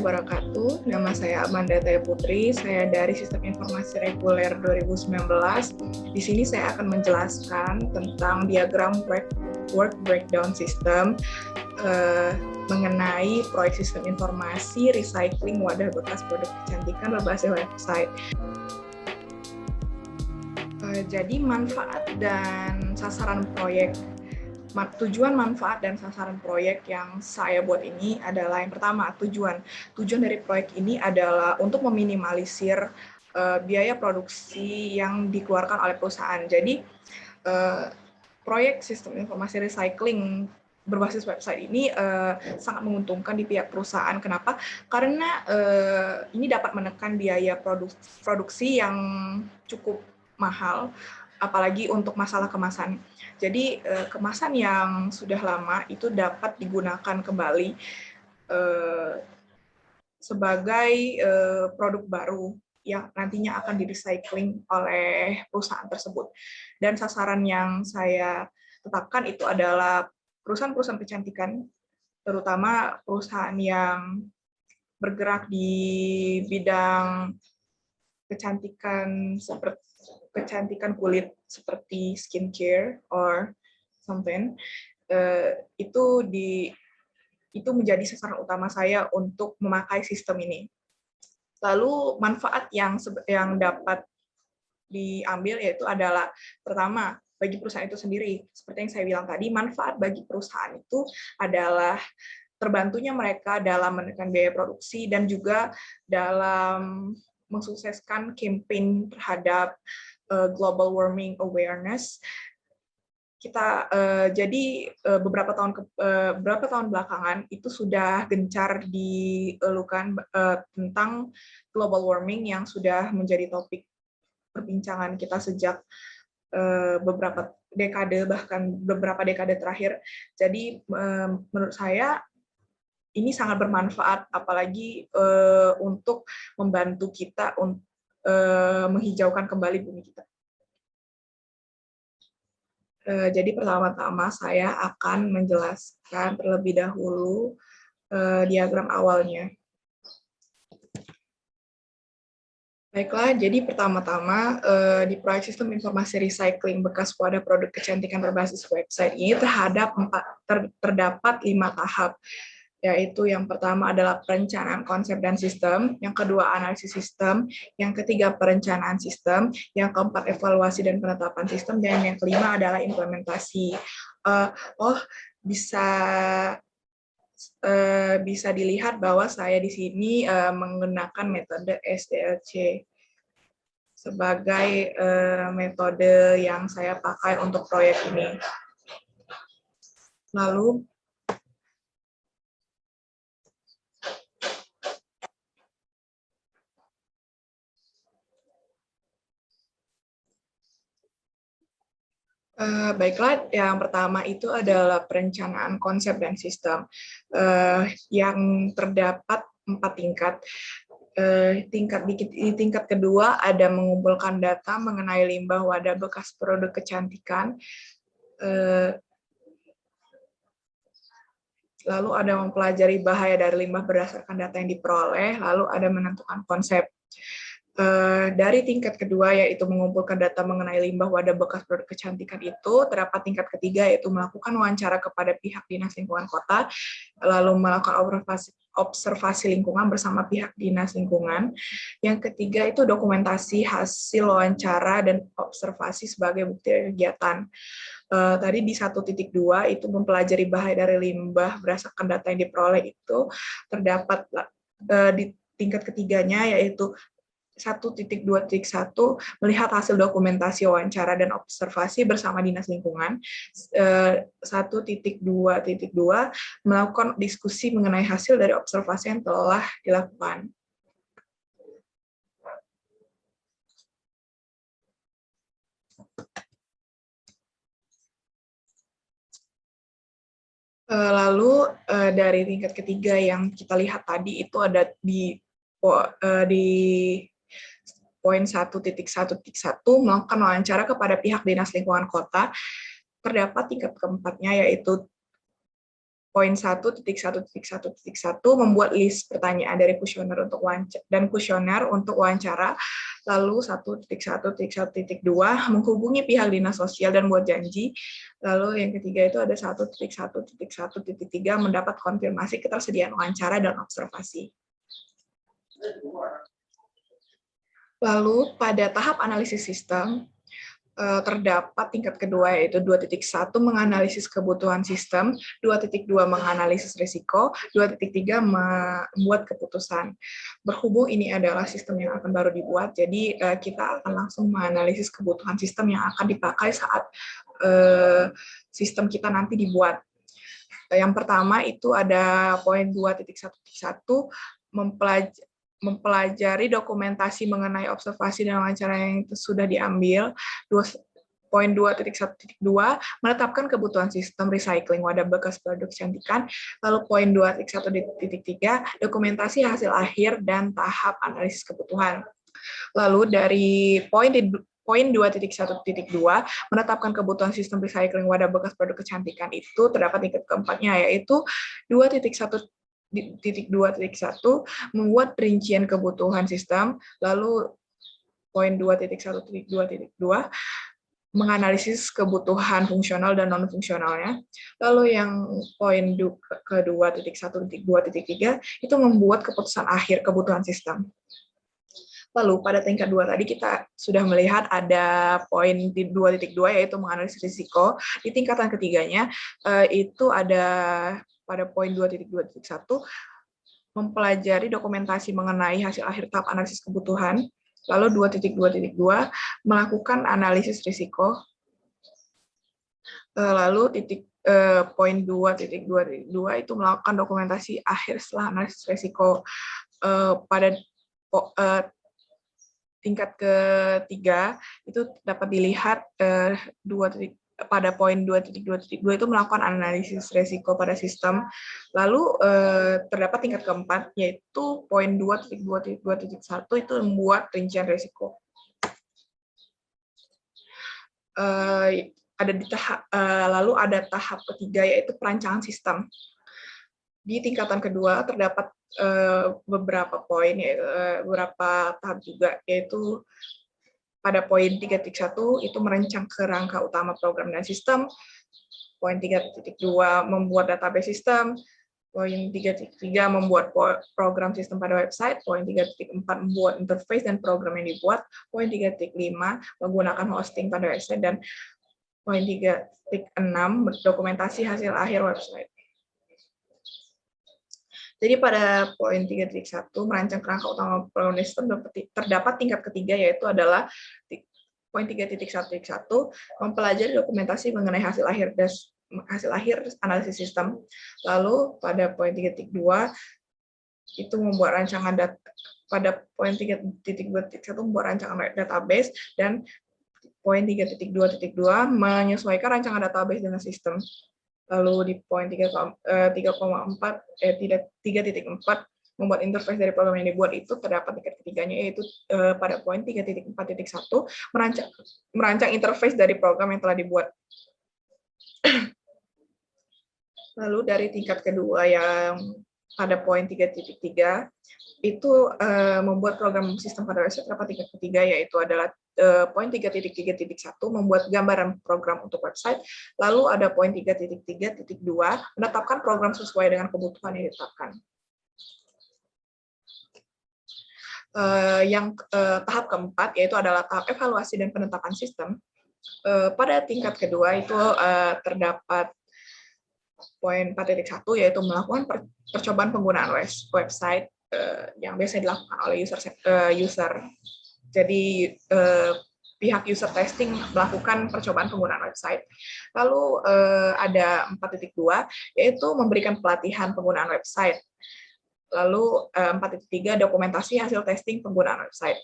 wabarakatuh. Nama saya Amanda Taya Putri. Saya dari Sistem Informasi Reguler 2019. Di sini saya akan menjelaskan tentang diagram work breakdown system mengenai proyek sistem informasi recycling wadah bekas produk kecantikan berbasis website. Jadi manfaat dan sasaran proyek. Tujuan, manfaat, dan sasaran proyek yang saya buat ini adalah yang pertama, tujuan dari proyek ini adalah untuk meminimalisir biaya produksi yang dikeluarkan oleh perusahaan. Jadi proyek sistem informasi recycling berbasis website ini sangat menguntungkan di pihak perusahaan. Kenapa? Karena ini dapat menekan biaya produksi yang cukup mahal, apalagi untuk masalah kemasan. Jadi kemasan yang sudah lama itu dapat digunakan kembali sebagai produk baru yang nantinya akan di-recycling oleh perusahaan tersebut. Dan sasaran yang saya tetapkan itu adalah perusahaan-perusahaan kecantikan, terutama perusahaan yang bergerak di bidang kecantikan seperti kecantikan kulit seperti skincare or something, itu menjadi sasaran utama saya untuk memakai sistem ini. Lalu manfaat yang dapat diambil yaitu adalah pertama, bagi perusahaan itu sendiri. Seperti yang saya bilang tadi, manfaat bagi perusahaan itu adalah terbantunya mereka dalam menekan biaya produksi dan juga dalam mensukseskan campaign terhadap global warming awareness. Jadi beberapa tahun belakangan itu sudah gencar dielukan tentang global warming yang sudah menjadi topik perbincangan kita sejak beberapa dekade terakhir. Jadi menurut saya ini sangat bermanfaat, apalagi untuk membantu kita untuk menghijaukan kembali bumi kita. Jadi pertama-tama saya akan menjelaskan terlebih dahulu diagram awalnya. Baiklah, jadi pertama-tama di proyek sistem informasi recycling bekas wadah produk kecantikan berbasis website ini terdapat 5 tahap. Yaitu yang pertama adalah perencanaan konsep dan sistem, yang kedua analisis sistem, yang ketiga perencanaan sistem, yang keempat evaluasi dan penetapan sistem, dan yang kelima adalah implementasi. Bisa dilihat bahwa saya di sini menggunakan metode SDLC sebagai metode yang saya pakai untuk proyek ini. Lalu baiklah, yang pertama itu adalah perencanaan konsep dan sistem yang terdapat 4 tingkat. Di tingkat kedua ada mengumpulkan data mengenai limbah wadah bekas produk kecantikan. Lalu ada mempelajari bahaya dari limbah berdasarkan data yang diperoleh. Lalu ada menentukan konsep. Dari tingkat kedua yaitu mengumpulkan data mengenai limbah wadah bekas produk kecantikan itu, terdapat tingkat ketiga yaitu melakukan wawancara kepada pihak dinas lingkungan kota, lalu melakukan observasi lingkungan bersama pihak dinas lingkungan. Yang ketiga itu dokumentasi hasil wawancara dan observasi sebagai bukti kegiatan. Tadi di 1.2 itu mempelajari bahaya dari limbah berdasarkan data yang diperoleh itu terdapat di tingkat ketiganya yaitu 1.2.1 melihat hasil dokumentasi wawancara dan observasi bersama dinas lingkungan. 1.2.2 melakukan diskusi mengenai hasil dari observasi yang telah dilakukan. Lalu dari tingkat ketiga yang kita lihat tadi itu ada di poin 1.1.1 melakukan wawancara kepada pihak dinas lingkungan kota. Terdapat tingkat keempatnya yaitu poin 1.1.1.1 membuat list pertanyaan dari kuesioner untuk wawancara. Lalu 1.1.1.2 menghubungi pihak dinas sosial dan buat janji. Lalu yang ketiga itu ada 1.1.1.3 mendapat konfirmasi ketersediaan wawancara dan observasi. Lalu pada tahap analisis sistem, terdapat tingkat kedua yaitu 2.1 menganalisis kebutuhan sistem, 2.2 menganalisis risiko, 2.3 membuat keputusan. Berhubung ini adalah sistem yang akan baru dibuat, jadi kita akan langsung menganalisis kebutuhan sistem yang akan dipakai saat sistem kita nanti dibuat. Yang pertama itu ada poin 2.1.1 mempelajari dokumentasi mengenai observasi dan wawancara yang sudah diambil. Poin 2.1.2 menetapkan kebutuhan sistem recycling wadah bekas produk kecantikan. Lalu poin 2.1.3 dokumentasi hasil akhir dan tahap analisis kebutuhan. Lalu dari poin 2.1.2 menetapkan kebutuhan sistem recycling wadah bekas produk kecantikan itu terdapat tingkat keempatnya yaitu 2.1.2.1 membuat rincian kebutuhan sistem, lalu poin 2.1.2.2 menganalisis kebutuhan fungsional dan non-fungsionalnya, lalu yang poin kedua 1.2.3 itu membuat keputusan akhir kebutuhan sistem. Lalu pada tingkat 2 tadi kita sudah melihat ada poin 2.2 yaitu menganalisis risiko. Di tingkatan ketiganya itu ada pada poin 2.2.1 mempelajari dokumentasi mengenai hasil akhir tahap analisis kebutuhan. Lalu 2.2.2 melakukan analisis risiko. Lalu poin 2.2.2 itu melakukan dokumentasi akhir setelah analisis risiko. Pada tingkat ketiga itu dapat dilihat pada poin 2.2.2 itu melakukan analisis risiko pada sistem. Lalu terdapat tingkat keempat yaitu poin 2.2.1 itu membuat rincian risiko. Lalu ada tahap ketiga yaitu perancangan sistem. Di tingkatan kedua terdapat beberapa poin, beberapa tahap juga, yaitu pada poin 3.1 itu merancang kerangka utama program dan sistem, poin 3.2 membuat database sistem, poin 3.3 membuat program sistem pada website, poin 3.4 membuat interface dan program yang dibuat, poin 3.5 menggunakan hosting pada website, dan poin 3.6 dokumentasi hasil akhir website. Jadi pada poin 3.1 merancang kerangka utama program sistem terdapat tingkat ketiga yaitu adalah poin 3.1.1 mempelajari dokumentasi mengenai hasil akhir analisis sistem. Lalu pada poin 3.2 itu membuat rancangan data. Pada poin 3.2.1 membuat rancangan database, dan poin 3.2.2 menyesuaikan rancangan database dengan sistem. Lalu di poin 3.4 membuat interface dari program yang dibuat itu terdapat tingkat ketiganya yaitu pada poin 3.4.1 merancang interface dari program yang telah dibuat. Lalu dari tingkat kedua yang pada poin 3.3 itu membuat program sistem pada website terdapat tingkat ketiga yaitu adalah poin 3.3.1 membuat gambaran program untuk website. Lalu ada poin 3.3.2 menetapkan program sesuai dengan kebutuhan yang ditetapkan. Tahap keempat yaitu adalah tahap evaluasi dan penetapan sistem. Pada tingkat kedua itu terdapat poin 4.1 yaitu melakukan percobaan penggunaan website yang biasa dilakukan oleh user. Jadi pihak user testing melakukan percobaan penggunaan website. Lalu ada 4.2 yaitu memberikan pelatihan penggunaan website. Lalu 4.3 dokumentasi hasil testing penggunaan website.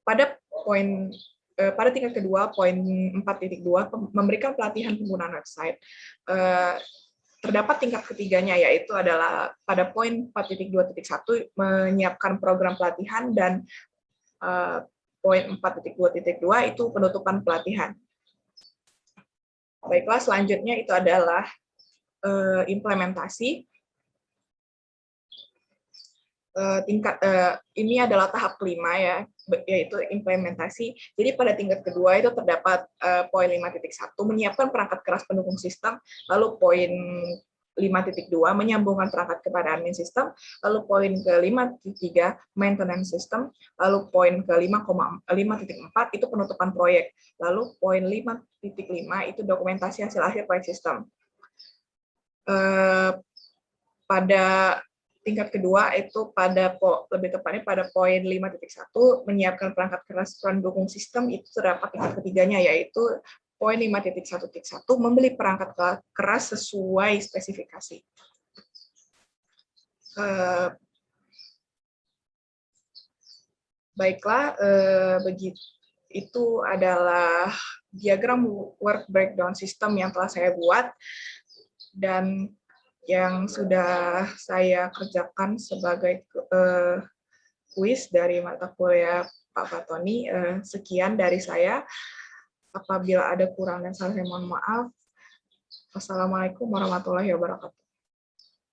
Pada tingkat kedua, poin 4.2 memberikan pelatihan penggunaan website. Terdapat tingkat ketiganya yaitu adalah pada poin 4.2.1 menyiapkan program pelatihan, dan poin 4.2.2 itu penutupan pelatihan. Baiklah, selanjutnya itu adalah implementasi. Ini adalah tahap kelima ya, yaitu implementasi. Jadi pada tingkat kedua itu terdapat poin 5.1 menyiapkan perangkat keras pendukung sistem, lalu poin 5.2 menyambungkan perangkat kepada admin sistem, lalu poin ke 5.3 maintenance system, lalu poin ke 5.4 itu penutupan proyek, lalu poin 5.5 itu dokumentasi hasil akhir proyek sistem. Pada tingkat kedua itu lebih tepatnya pada poin 5.1 menyiapkan perangkat keras pendukung sistem, itu terdapat tingkat ketiganya yaitu poin 5.1.1 membeli perangkat keras sesuai spesifikasi. Baiklah, begitu itu adalah diagram work breakdown system yang telah saya buat dan yang sudah saya kerjakan sebagai kuis dari mata kuliah Pak Fatoni. Sekian dari saya. Apabila ada kurang dan salah, saya mohon maaf. Wassalamualaikum warahmatullahi wabarakatuh.